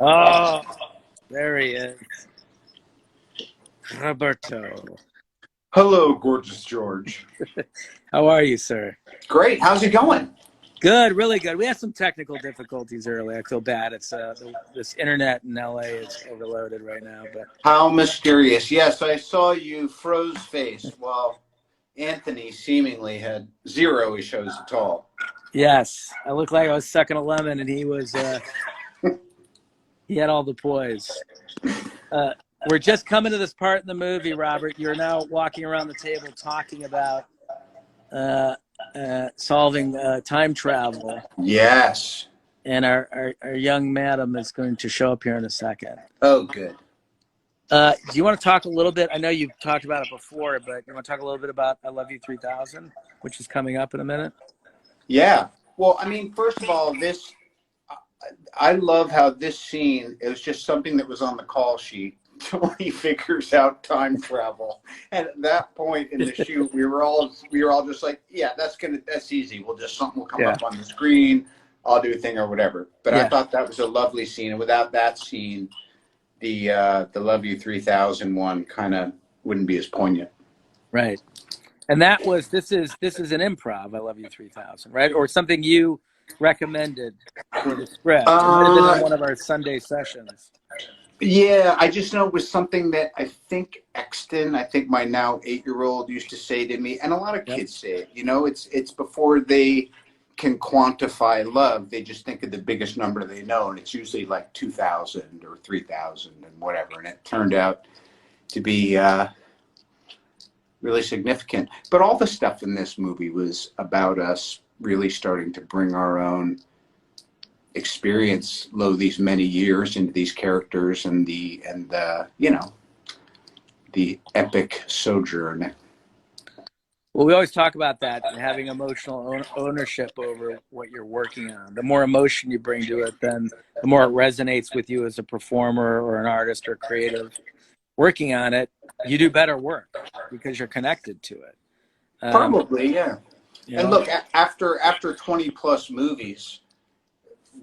Oh, there he is. Roberto. Hello, gorgeous George. How are you, sir? Great. How's it going? Good, really good. We had some technical difficulties earlier. I feel bad. It's this internet in LA is overloaded right now. But How mysterious. Yes, I saw you froze face while Anthony seemingly had zero issues at all. yes, I looked like I was sucking a lemon, and he had all the poise. We're just coming to this part in the movie, Robert. You're now walking around the table talking about solving time travel. Yes. And our young madam is going to show up here in a second. Oh, good. Do you want to talk a little bit? I know you've talked about it before, but you want to talk a little bit about I Love You 3000, which is coming up in a minute? Yeah. Well, I mean, first of all, I love how this scene, it was just something that was on the call sheet until he figures out time travel. And at that point in the shoot, we were all just like, yeah, that's easy. Something will come up on the screen. I'll do a thing or whatever. But I thought that was a lovely scene. And without that scene, the Love You 3000 one kind of wouldn't be as poignant. Right. And this is an improv, I Love You 3000, right? Or something you recommended for the script. It might have been on one of our Sunday sessions. Yeah, I just know it was something that I think Exton, my now 8-year-old, used to say to me, and a lot of kids say it. You know, it's before they can quantify love, they just think of the biggest number they know, and it's usually like 2,000 or 3,000 and whatever. And it turned out to be really significant. But all the stuff in this movie was about us really starting to bring our own experience these many years into these characters and the epic sojourn. Well, we always talk about that, having emotional ownership over what you're working on. The more emotion you bring to it, then the more it resonates with you as a performer or an artist or creative working on it. You do better work because you're connected to it. Probably, yeah. And know? Look, after 20 plus movies,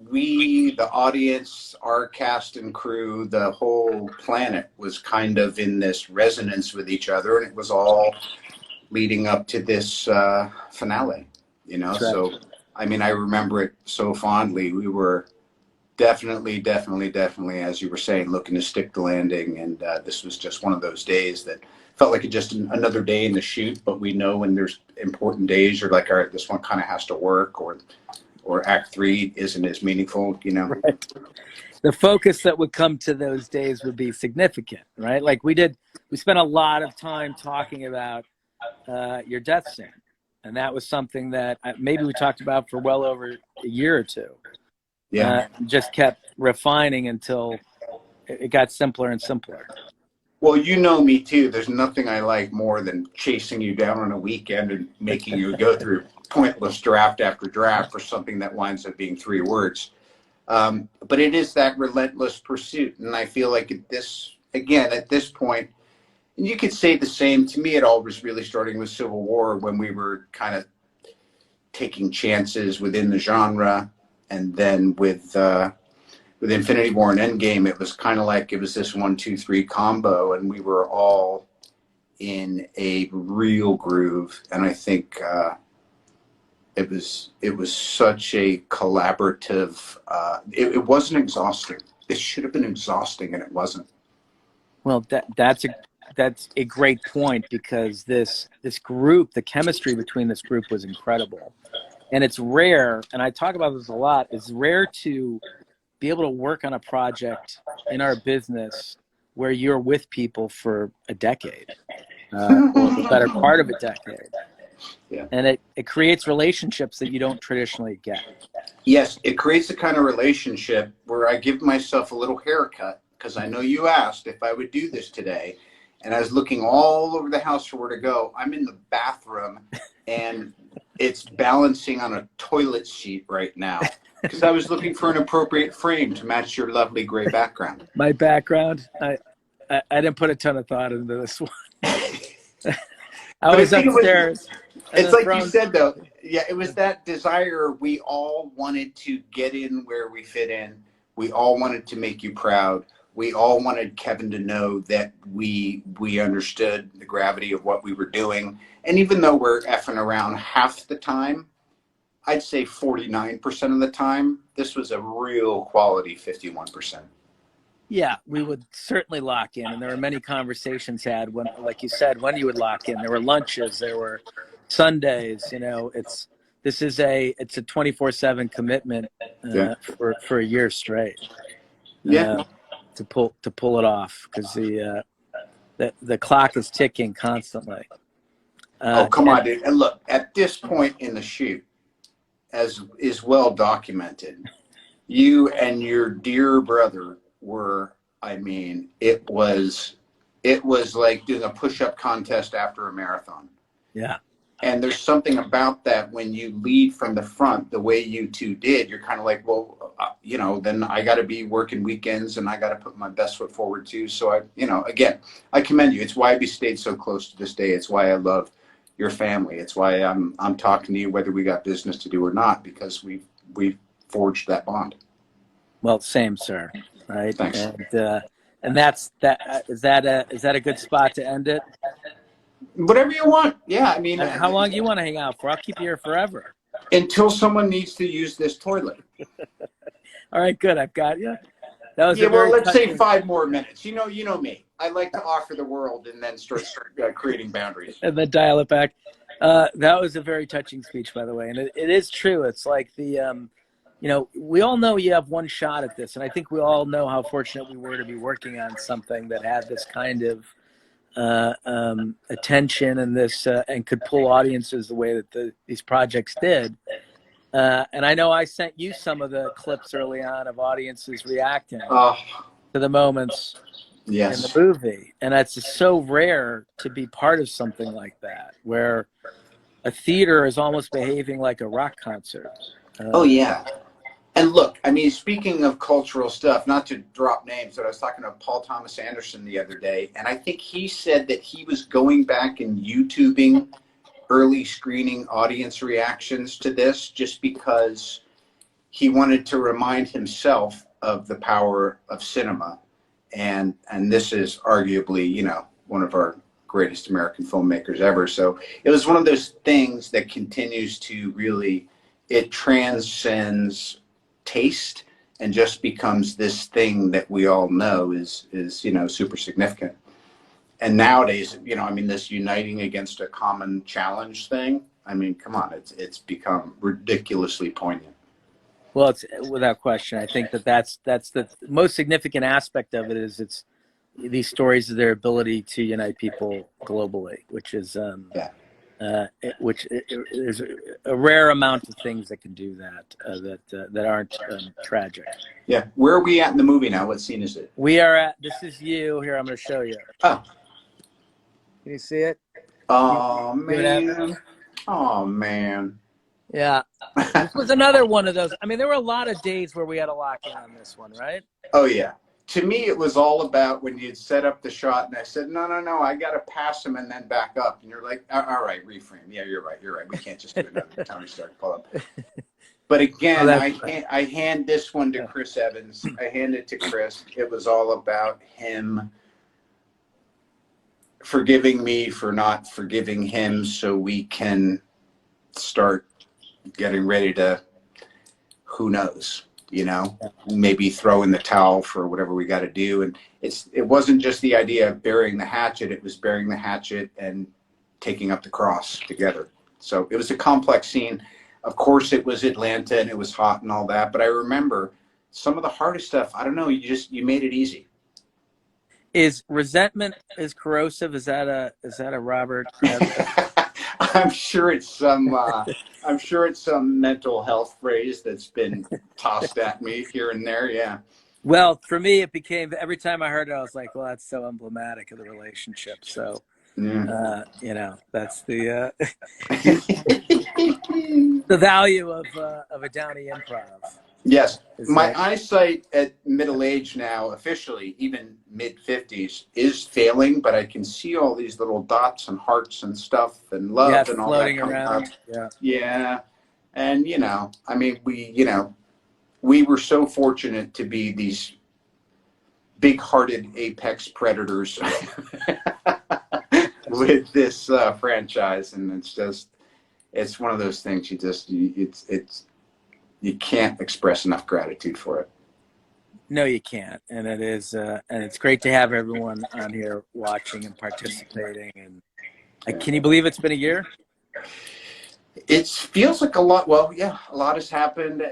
we, the audience, our cast and crew, the whole planet was kind of in this resonance with each other, and it was all leading up to this finale, you know? Right. So, I mean, I remember it so fondly. We were definitely, as you were saying, looking to stick the landing, and this was just one of those days that felt like just another day in the shoot, but we know when there's important days, you're like, all right, this one kind of has to work, or act 3 isn't as meaningful, you know? Right. The focus that would come to those days would be significant, right? Like we spent a lot of time talking about your death scene. And that was something that maybe we talked about for well over a year or two. Yeah. Just kept refining until it got simpler and simpler. Well, you know me too. There's nothing I like more than chasing you down on a weekend and making you go through pointless draft after draft for something that winds up being 3 words. But it is that relentless pursuit. And I feel like at this point, and you could say the same, to me, it all was really starting with Civil War, when we were kind of taking chances within the genre. And then with Infinity War and Endgame, it was kind of like it was this 1, 2, 3 combo, and we were all in a real groove. And I think it was such a collaborative. It wasn't exhausting. It should have been exhausting, and it wasn't. Well, that's a great point, because this group, the chemistry between this group was incredible, and it's rare. And I talk about this a lot. It's rare to be able to work on a project in our business where you're with people for a decade, or the better part of a decade. Yeah. And it creates relationships that you don't traditionally get. Yes, it creates a kind of relationship where I give myself a little haircut, because I know you asked if I would do this today. And I was looking all over the house for where to go. I'm in the bathroom, and it's balancing on a toilet seat right now, because I was looking for an appropriate frame to match your lovely gray background. My background, I didn't put a ton of thought into this one. I was upstairs. It's like you said, though. Yeah, it was that desire. We all wanted to get in where we fit in. We all wanted to make you proud. We all wanted Kevin to know that we understood the gravity of what we were doing. And even though we're effing around half the time, I'd say 49% of the time, this was a real quality 51%. Yeah, we would certainly lock in, and there were many conversations had when, like you said, when you would lock in. There were lunches, there were Sundays. You know, it's a 24/7 commitment Yeah. for a year straight. Yeah. To pull it off, because the clock is ticking constantly. Oh, come on, dude. And look, at this point in the shoot, as is well documented, you and your dear brother were, I mean, it was like doing a push-up contest after a marathon. Yeah. And there's something about that when you lead from the front the way you two did. You're kind of like, well, you know, then I got to be working weekends and I got to put my best foot forward too. So I, you know, again, I commend you. It's why we stayed so close to this day. It's why I love your family. It's why I'm talking to you whether we got business to do or not, because we've forged that bond. Well, same, sir. Right. Thanks. And that's that. Is that a good spot to end it? Whatever you want. Yeah, I mean, How long do you want to hang out for? I'll keep you here forever. Until someone needs to use this toilet. All right, good. I've got you. That was well, let's say 5 more minutes. You know me. I like to offer the world and then start creating boundaries. And then dial it back. That was a very touching speech, by the way. And it is true. It's like you know, we all know you have one shot at this. And I think we all know how fortunate we were to be working on something that had this kind of attention and and could pull audiences the way that these projects did. And I know I sent you some of the clips early on of audiences reacting to the moments in the movie. And it's just so rare to be part of something like that, where a theater is almost behaving like a rock concert. Oh, yeah. And look, I mean, speaking of cultural stuff, not to drop names, but I was talking to Paul Thomas Anderson the other day, and I think he said that he was going back and YouTubing early screening audience reactions to this just because he wanted to remind himself of the power of cinema. And this is arguably, you know, one of our greatest American filmmakers ever. So it was one of those things that continues to really, it transcends taste and just becomes this thing that we all know is you know, super significant. And nowadays, you know, I mean, this uniting against a common challenge thing, I mean, come on, it's become ridiculously poignant. Well, it's without question. I think that's the most significant aspect of it is it's these stories of their ability to unite people globally, which is there's a rare amount of things that can do that that aren't tragic. Yeah. Where are we at in the movie now? What scene is it? We are at, this is you. Here, I'm going to show you. Oh. Can you see it? Oh, man. Oh, man. Yeah. This was another one of those. I mean, there were a lot of days where we had to lock in on this one, right? Oh, yeah. To me, it was all about when you'd set up the shot and I said, no, I got to pass him and then back up. And you're like, all right, reframe. Yeah, you're right. We can't just do another Tony Stark pull up. But again, I hand this one to Chris Evans. I hand it to Chris. It was all about him forgiving me for not forgiving him so we can start getting ready to, who knows, you know, maybe throw in the towel for whatever we got to do. And it wasn't just the idea of burying the hatchet. It was burying the hatchet and taking up the cross together. So it was a complex scene. Of course, it was Atlanta and it was hot and all that. But I remember some of the hardest stuff. I don't know. You made it easy. Is resentment is corrosive? Is that a Robert? I'm sure it's some mental health phrase that's been tossed at me here and there. Yeah. Well, for me, it became, every time I heard it, I was like, well, that's so emblematic of the relationship. So, you know, that's the the value of a Downey Improv. Yes. My eyesight at middle age now, officially, even mid-50s, is failing, but I can see all these little dots and hearts and stuff and love and all that floating around. Yeah. And, you know, I mean, we were so fortunate to be these big-hearted apex predators with this franchise, and it's one of those things you can't express enough gratitude for it. No, you can't, and it's great to have everyone on here watching and participating. And can you believe it's been a year? It feels like a lot. Well, yeah, a lot has happened.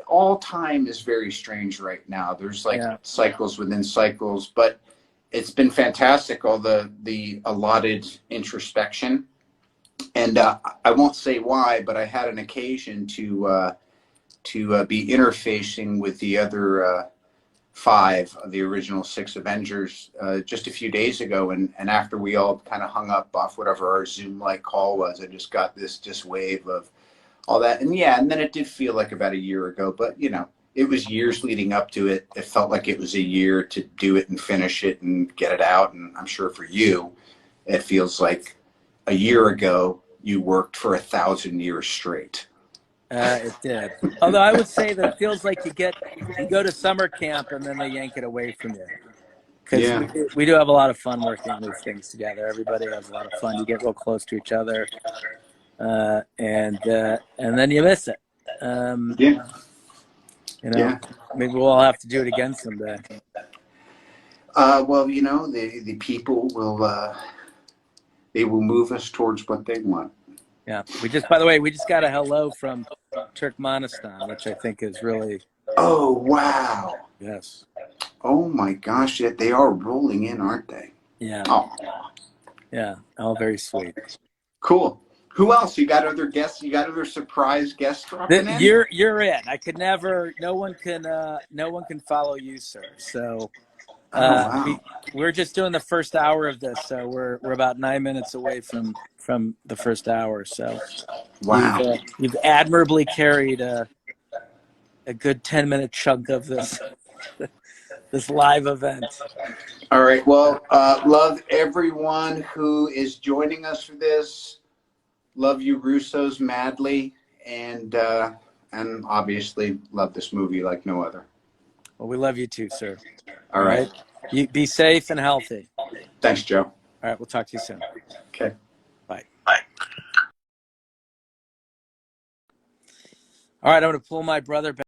All time is very strange right now. There's like cycles within cycles, but it's been fantastic. All the allotted introspection, and I won't say why, but I had an occasion to be interfacing with the other 5 of the original 6 Avengers just a few days ago, and after we all kind of hung up off whatever our Zoom-like call was, I just got this wave of all that, and then it did feel like about a year ago, but it was years leading up to it. It felt like it was a year to do it and finish it and get it out, and I'm sure for you, it feels like a year ago you worked for 1,000 years straight. It did. Although I would say that it feels like you go to summer camp and then they yank it away from you. Because we do have a lot of fun working on these things together. Everybody has a lot of fun. You get real close to each other, and then you miss it. Maybe we'll all have to do it again someday. Well, the people will they will move us towards what they want. Yeah. By the way, we just got a hello from Turkmenistan, which I think is really. Oh, wow. Yes. Oh my gosh, yeah, they are rolling in, aren't they? Yeah. Oh. Yeah. Oh, very sweet. Cool. Who else? You got other guests? You got other surprise guests dropping in? You're it. I could never. No one can follow you, sir. So. Wow. We're just doing the first hour of this, so we're about 9 minutes away from the first hour. So, wow, you've admirably carried a good 10-minute chunk of this live event. All right. Well, love everyone who is joining us for this. Love you, Russos, madly, and obviously love this movie like no other. Well, we love you too, sir. All right. You be safe and healthy. Thanks, Joe. All right. We'll talk to you soon. Okay. Bye. Bye. All right. I'm going to pull my brother back.